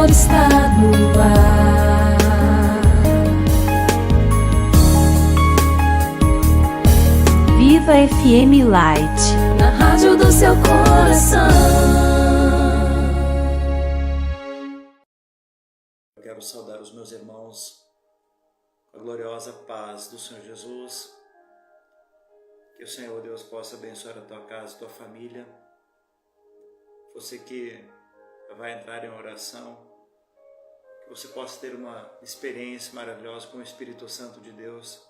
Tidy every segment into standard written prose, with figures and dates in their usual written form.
Senhor está no ar. Viva FM Light, Na rádio do seu coração. Eu quero saudar os meus irmãos com a gloriosa paz do Senhor Jesus. Que o Senhor Deus possa abençoar a tua casa, a tua família. Você que vai entrar em oração, que você possa ter uma experiência maravilhosa com o Espírito Santo de Deus.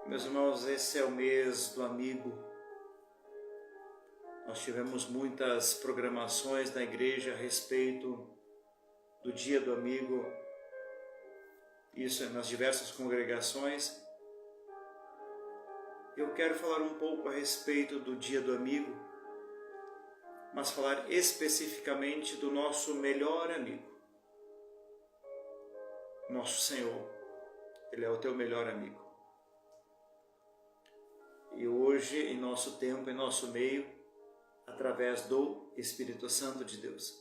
Meus irmãos, esse é o mês do amigo. Nós tivemos muitas programações na igreja a respeito do Dia do Amigo, isso nas diversas congregações. Eu quero falar um pouco a respeito do Dia do Amigo, mas falar especificamente do nosso melhor amigo. Nosso Senhor, Ele é o teu melhor amigo. E hoje, em nosso tempo, em nosso meio, através do Espírito Santo de Deus,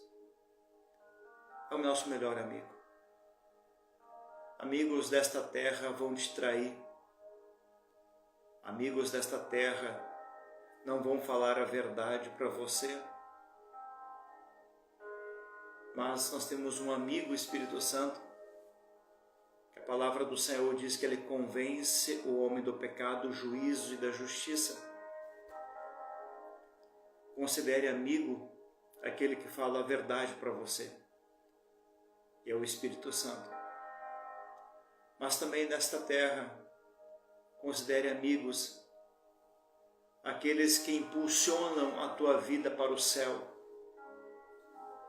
é o nosso melhor amigo. Amigos desta terra vão te trair. Amigos desta terra não vão falar a verdade para você. Mas nós temos um amigo, Espírito Santo, que a palavra do Senhor diz que ele convence o homem do pecado, do juízo e da justiça. Considere amigo aquele que fala a verdade para você. É o Espírito Santo. Mas também nesta terra, considere amigos aqueles que impulsionam a tua vida para o céu,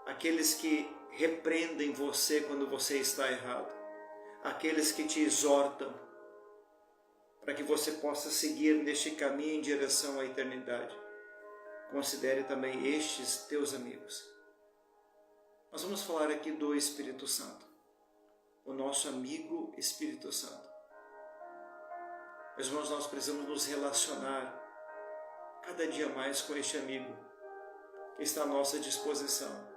aqueles que repreendem você quando você está errado, aqueles que te exortam para que você possa seguir neste caminho em direção à eternidade. Considere também estes teus amigos. Nós vamos falar aqui do Espírito Santo, o nosso amigo Espírito Santo. Meus irmãos, nós precisamos nos relacionar cada dia mais com este amigo que está à nossa disposição.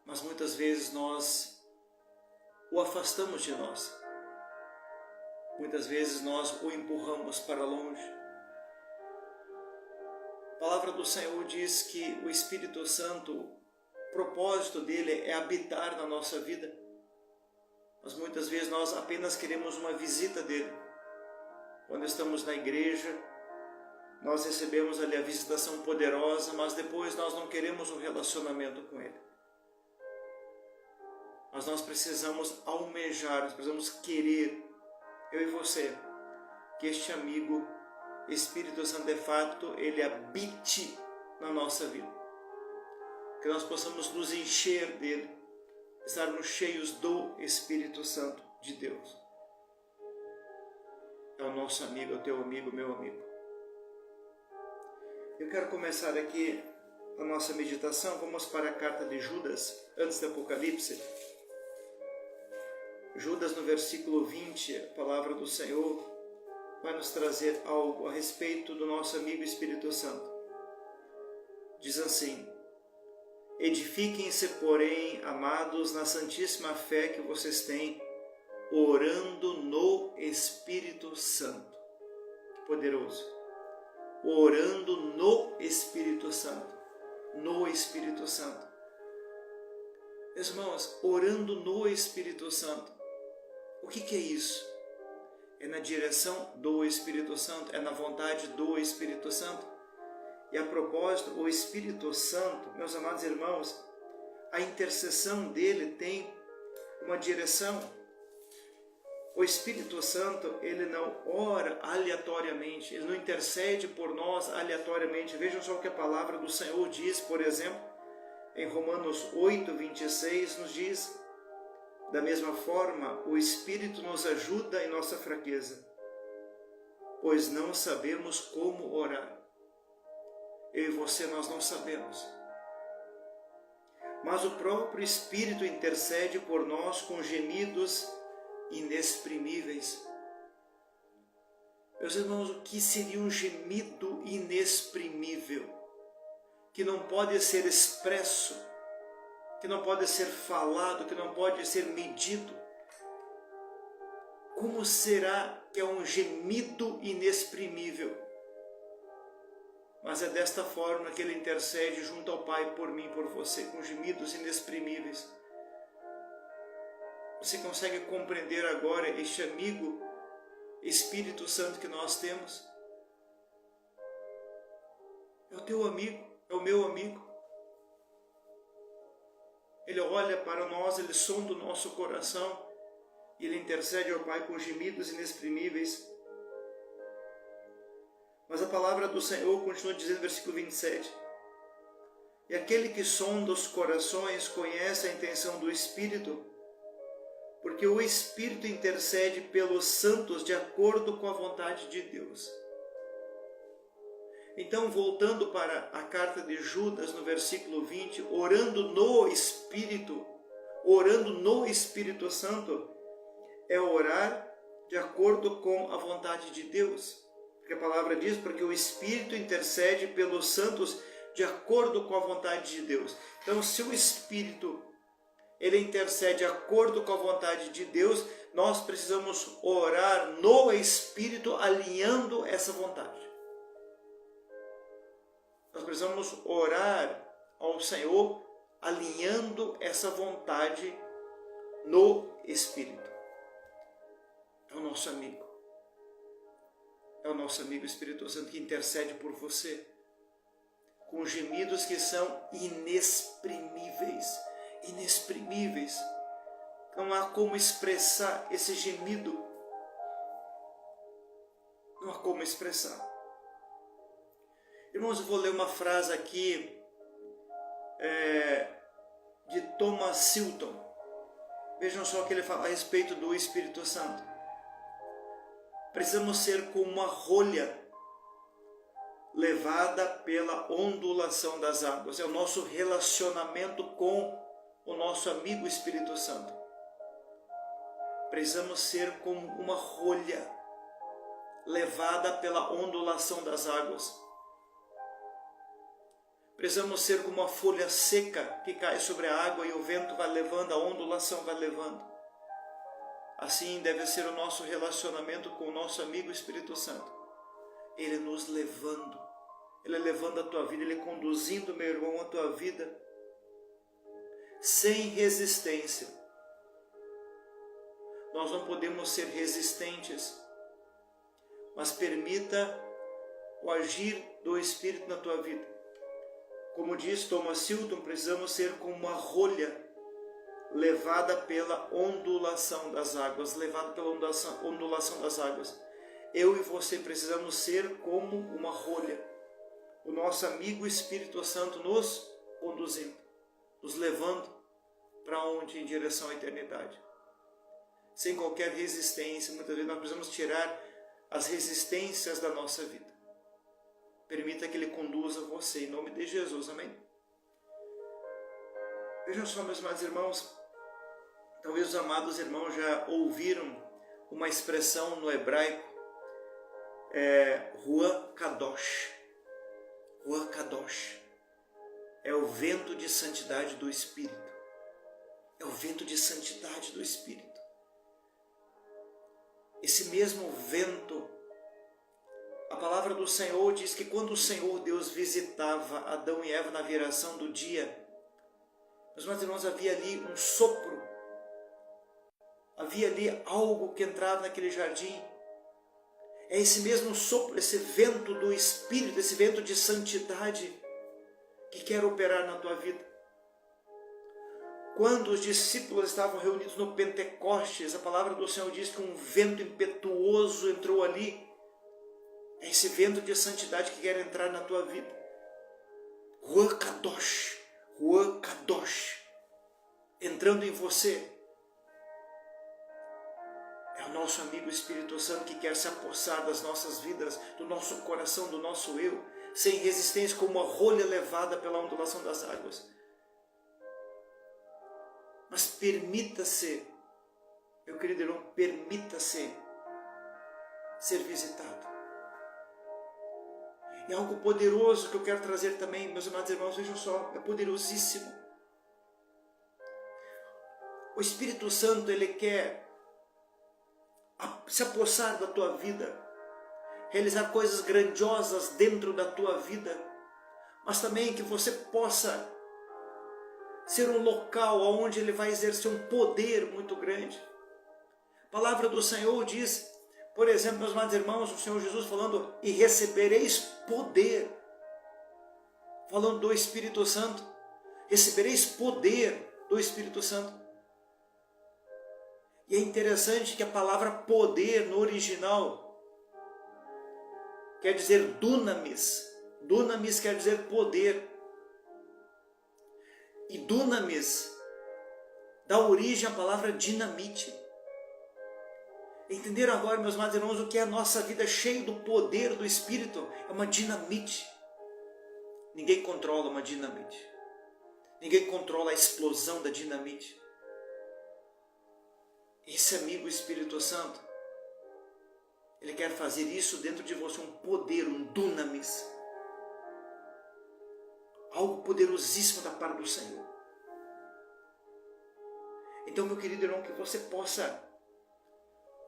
Mas muitas vezes nós o afastamos de nós. Muitas vezes nós o empurramos para longe. A palavra do Senhor diz que o Espírito Santo, o propósito dele é habitar na nossa vida. Mas muitas vezes nós apenas queremos uma visita dele. Quando estamos na igreja, nós recebemos ali a visitação poderosa, mas depois nós não queremos um relacionamento com ele. Mas nós precisamos almejar, nós precisamos querer, eu e você, que este amigo, Espírito Santo, de fato, ele habite na nossa vida. Que nós possamos nos encher dele, estarmos cheios do Espírito Santo de Deus. É o nosso amigo, é o teu amigo, meu amigo. Eu quero começar aqui a nossa meditação. Vamos para a carta de Judas, antes do Apocalipse. Judas, no versículo 20, a palavra do Senhor vai nos trazer algo a respeito do nosso amigo Espírito Santo. Diz assim: edifiquem-se, porém, amados, na santíssima fé que vocês têm, orando no Espírito Santo. Que poderoso! Orando no Espírito Santo. No Espírito Santo. Meus irmãos, orando no Espírito Santo. O que é isso? É na direção do Espírito Santo, é na vontade do Espírito Santo. E a propósito, o Espírito Santo, meus amados irmãos, a intercessão dele tem uma direção. O Espírito Santo, ele não ora aleatoriamente, ele não intercede por nós aleatoriamente. Vejam só o que a palavra do Senhor diz, por exemplo, em Romanos 8, 26, nos diz: da mesma forma, o Espírito nos ajuda em nossa fraqueza, pois não sabemos como orar. Eu e você, nós não sabemos. Mas o próprio Espírito intercede por nós com gemidos inexprimíveis. Meus irmãos, o que seria um gemido inexprimível? que não pode ser expresso, que não pode ser falado, que não pode ser medido. Como será que é um gemido inexprimível? Mas é desta forma que Ele intercede junto ao Pai por mim, por você, com gemidos inexprimíveis. Você consegue compreender agora este amigo Espírito Santo que nós temos? É o teu amigo, é o meu amigo. Ele olha para nós, Ele sonda o nosso coração e Ele intercede ao Pai com gemidos inexprimíveis. Mas a palavra do Senhor continua dizendo, versículo 27, e aquele que sonda os corações conhece a intenção do Espírito, porque o Espírito intercede pelos santos de acordo com a vontade de Deus. Então, voltando para a carta de Judas, no versículo 20, orando no Espírito Santo, é orar de acordo com a vontade de Deus. Porque a palavra diz, porque o Espírito intercede pelos santos de acordo com a vontade de Deus. Então, se o Espírito Ele intercede de acordo com a vontade de Deus, nós precisamos orar no Espírito, alinhando essa vontade. Nós precisamos orar ao Senhor, alinhando essa vontade no Espírito. É o nosso amigo. É o nosso amigo Espírito Santo que intercede por você, com gemidos que são inexprimíveis. Inexprimíveis. Não há como expressar esse gemido. Não há como expressar. Irmãos, eu vou ler uma frase aqui de Thomas Silton. Vejam só o que ele fala a respeito do Espírito Santo. Precisamos ser como uma rolha levada pela ondulação das águas. É o nosso relacionamento com o nosso amigo Espírito Santo. Precisamos ser como uma rolha levada pela ondulação das águas. Precisamos ser como uma folha seca que cai sobre a água e o vento vai levando, a ondulação vai levando. Assim deve ser o nosso relacionamento com o nosso amigo Espírito Santo. Ele nos levando, Ele levando a tua vida, Ele conduzindo, meu irmão, a tua vida sem resistência. Nós não podemos ser resistentes, mas permita o agir do Espírito na tua vida. Como diz Thomas Silton, precisamos ser como uma rolha levada pela ondulação das águas, levada pela ondulação das águas. Eu e você precisamos ser como uma rolha. O nosso amigo Espírito Santo nos conduzindo, nos levando para onde? Em direção à eternidade. Sem qualquer resistência. Muitas vezes nós precisamos tirar as resistências da nossa vida. Permita que Ele conduza você, em nome de Jesus, amém? Vejam só, meus amados irmãos, talvez os amados irmãos já ouviram uma expressão no hebraico, Ruach Kadosh. Ruach Kadosh é o vento de santidade do Espírito. É o vento de santidade do Espírito. Esse mesmo vento, a palavra do Senhor diz que quando o Senhor Deus visitava Adão e Eva na viração do dia, meus irmãos, havia ali um sopro, havia ali algo que entrava naquele jardim. É esse mesmo sopro, esse vento do Espírito, esse vento de santidade que quer operar na tua vida. Quando os discípulos estavam reunidos no Pentecostes, a palavra do Senhor diz que um vento impetuoso entrou ali. É esse vento de santidade que quer entrar na tua vida. Ruach Kadosh, Ruach Kadosh, entrando em você. É o nosso amigo Espírito Santo que quer se apossar das nossas vidas, do nosso coração, do nosso eu, sem resistência, como uma rolha levada pela ondulação das águas. Mas permita-se, meu querido irmão, permita-se ser visitado. E algo poderoso que eu quero trazer também, meus amados irmãos, vejam só, é poderosíssimo. O Espírito Santo, ele quer se apossar da tua vida, realizar coisas grandiosas dentro da tua vida, mas também que você possa ser um local onde ele vai exercer um poder muito grande. A palavra do Senhor diz, por exemplo, meus amados irmãos, o Senhor Jesus falando, e recebereis poder, falando do Espírito Santo, recebereis poder do Espírito Santo. E é interessante que a palavra poder no original quer dizer dunamis. Dunamis quer dizer poder. E dunamis dá origem à palavra dinamite. Entenderam agora, meus amados irmãos, o que é a nossa vida cheia do poder do Espírito? É uma dinamite. Ninguém controla uma dinamite. Ninguém controla a explosão da dinamite. Esse amigo Espírito Santo, ele quer fazer isso dentro de você, um poder, um dunamis. Algo poderosíssimo da parte do Senhor. Então, meu querido irmão, que você possa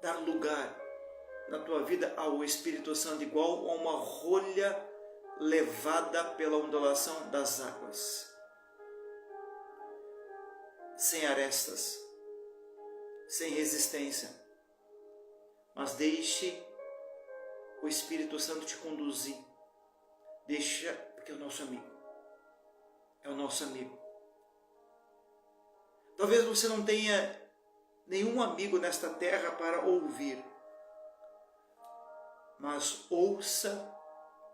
dar lugar na tua vida ao Espírito Santo, igual a uma rolha levada pela ondulação das águas. Sem arestas, sem resistência, mas deixe o Espírito Santo te conduzir. Deixa, porque é o nosso amigo. É o nosso amigo. Talvez você não tenha nenhum amigo nesta terra para ouvir, mas ouça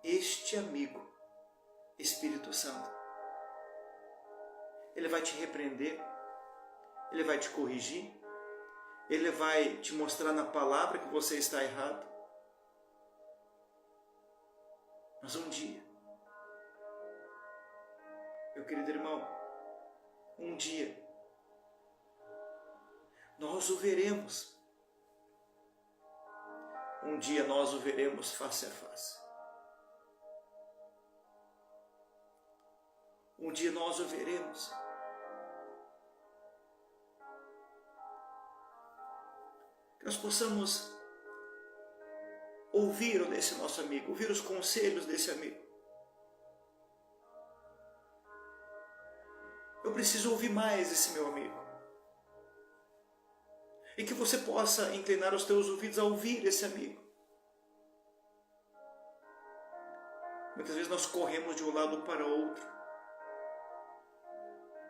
este amigo, Espírito Santo. Ele vai te repreender, ele vai te corrigir, ele vai te mostrar na palavra que você está errado. Mas um dia, meu querido irmão, um dia, nós o veremos. Um dia nós o veremos face a face. Um dia nós o veremos. Que nós possamos ouvir o desse nosso amigo, ouvir os conselhos desse amigo. Eu preciso ouvir mais esse meu amigo. E que você possa inclinar os teus ouvidos a ouvir esse amigo. Muitas vezes nós corremos de um lado para o outro.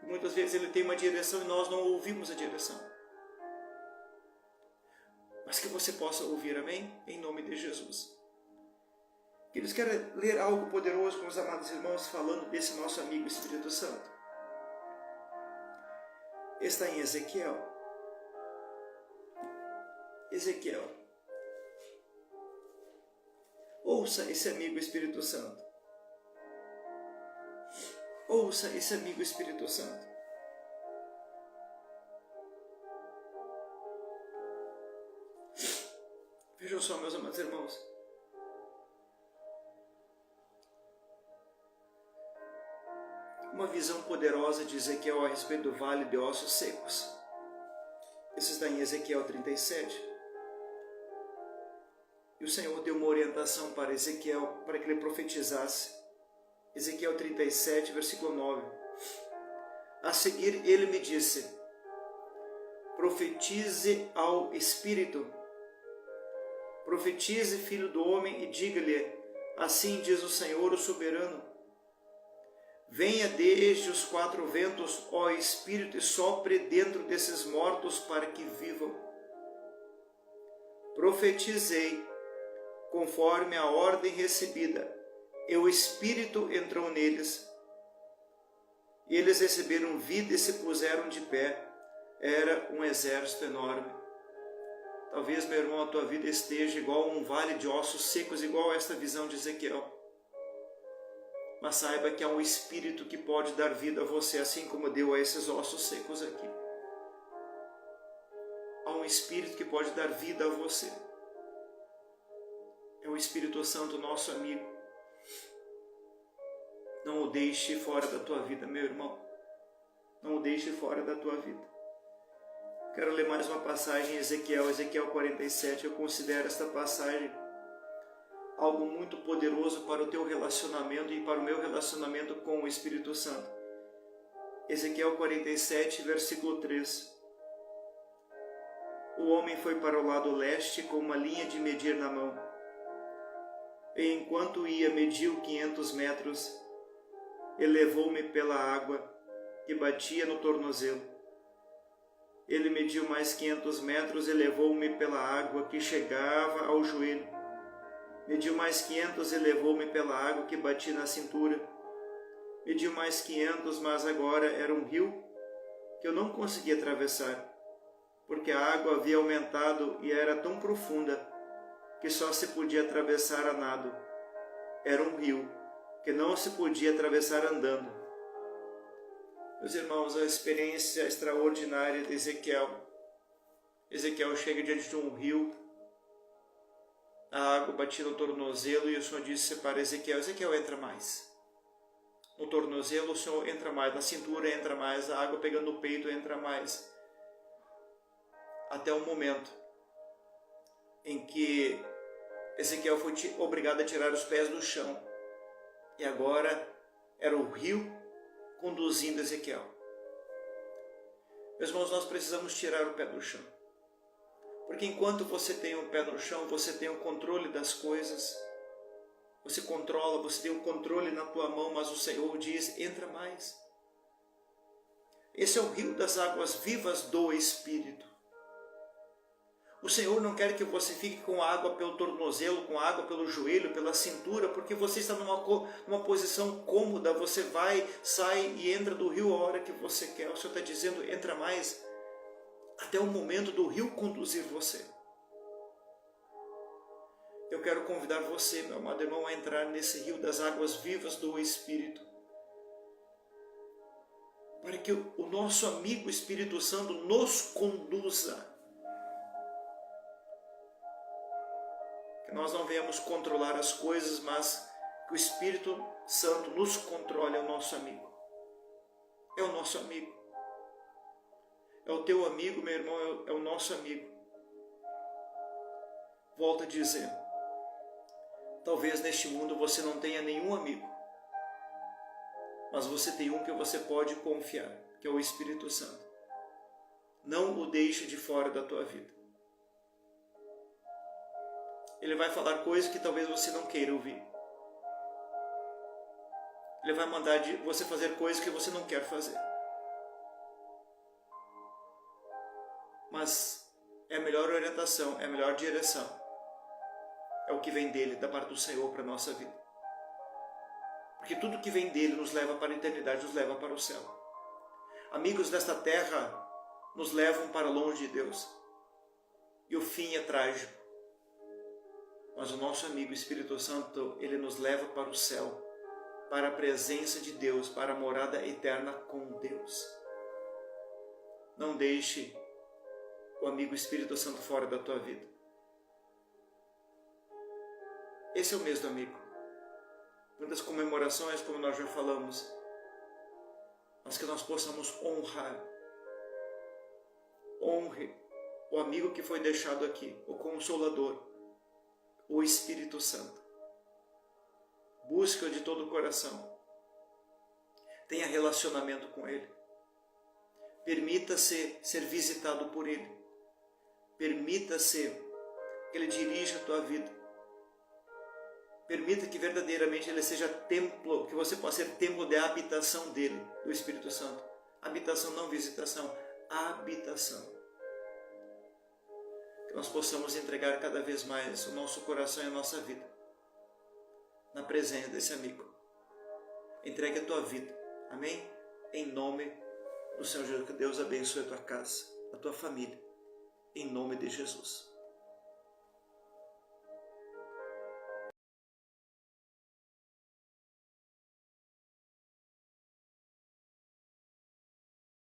E muitas vezes ele tem uma direção e nós não ouvimos a direção. Mas que você possa ouvir, amém? Em nome de Jesus. Queridos, quero ler algo poderoso com os amados irmãos falando desse nosso amigo Espírito Santo. Está em Ezequiel. Ezequiel. Ouça esse amigo Espírito Santo. Ouça esse amigo Espírito Santo. Vejam só, meus amados irmãos. Uma visão poderosa de Ezequiel a respeito do vale de ossos secos. Isso está em Ezequiel 37. E o Senhor deu uma orientação para Ezequiel, para que ele profetizasse. Ezequiel 37, versículo 9. A seguir ele me disse: profetize ao Espírito. Profetize, filho do homem, e diga-lhe: assim diz o Senhor, o soberano. Venha desde os quatro ventos, ó Espírito, e sopre dentro desses mortos para que vivam. Profetizei conforme a ordem recebida, e o Espírito entrou neles. E eles receberam vida e se puseram de pé. Era um exército enorme. Talvez, meu irmão, a tua vida esteja igual a um vale de ossos secos, igual a esta visão de Ezequiel. Mas saiba que há um Espírito que pode dar vida a você, assim como deu a esses ossos secos aqui. Há um Espírito que pode dar vida a você. É o Espírito Santo, nosso amigo. Não o deixe fora da tua vida, meu irmão. Não o deixe fora da tua vida. Quero ler mais uma passagem em Ezequiel 47. Eu considero esta passagem algo muito poderoso para o teu relacionamento e para o meu relacionamento com o Espírito Santo. Ezequiel 47, versículo 3. O homem foi para o lado leste com uma linha de medir na mão. E enquanto ia, mediu 500 metros, e levou-me pela água que batia no tornozelo. Ele mediu mais 500 metros e levou-me pela água que chegava ao joelho. Mediu mais 500 e levou-me pela água que batia na cintura. Mediu mais 500, mas agora era um rio que eu não conseguia atravessar, porque a água havia aumentado e era tão profunda que só se podia atravessar a nado. Era um rio que não se podia atravessar andando. Meus irmãos, a experiência extraordinária de Ezequiel. Ezequiel chega diante de um rio, a água batia no tornozelo e o Senhor disse para Ezequiel: Ezequiel, entra mais. No tornozelo o Senhor entra mais, na cintura entra mais, a água pegando no peito entra mais. Até o momento em que Ezequiel foi obrigado a tirar os pés do chão. E agora era o rio conduzindo Ezequiel. Meus irmãos, nós precisamos tirar o pé do chão. Porque enquanto você tem o pé no chão, você tem o controle das coisas. Você controla, você tem o controle na tua mão, mas o Senhor diz: entra mais. Esse é o rio das águas vivas do Espírito. O Senhor não quer que você fique com água pelo tornozelo, com água pelo joelho, pela cintura, porque você está numa posição cômoda, você vai, sai e entra do rio a hora que você quer. O Senhor está dizendo: entra mais, até o momento do rio conduzir você. Eu quero convidar você, meu amado irmão, a entrar nesse rio das águas vivas do Espírito, para que o nosso amigo Espírito Santo nos conduza. Que nós não venhamos controlar as coisas, mas que o Espírito Santo nos controle. É o nosso amigo. É o nosso amigo. É o teu amigo, meu irmão, é o nosso amigo. Volto a dizer, talvez neste mundo você não tenha nenhum amigo, mas você tem um que você pode confiar, que é o Espírito Santo. Não o deixe de fora da tua vida. Ele vai falar coisas que talvez você não queira ouvir. Ele vai mandar você fazer coisas que você não quer fazer. Mas é a melhor orientação, é a melhor direção. É o que vem dele, da parte do Senhor para a nossa vida. Porque tudo que vem dele nos leva para a eternidade, nos leva para o céu. Amigos desta terra nos levam para longe de Deus. E o fim é trágico. Mas o nosso amigo Espírito Santo, ele nos leva para o céu, para a presença de Deus, para a morada eterna com Deus. Não deixe o amigo Espírito Santo fora da tua vida. Esse é o mês do amigo. Muitas comemorações, como nós já falamos, mas que nós possamos honrar. Honre o amigo que foi deixado aqui, o Consolador, o Espírito Santo. Busca-o de todo o coração. Tenha relacionamento com Ele. Permita-se ser visitado por Ele. Permita-se que Ele dirija a tua vida. Permita que verdadeiramente Ele seja templo, que você possa ser templo de habitação dEle, do Espírito Santo. Habitação, não visitação, habitação. Que nós possamos entregar cada vez mais o nosso coração e a nossa vida na presença desse amigo. Entregue a tua vida, amém? Em nome do Senhor Jesus, que Deus abençoe a tua casa, a tua família, em nome de Jesus.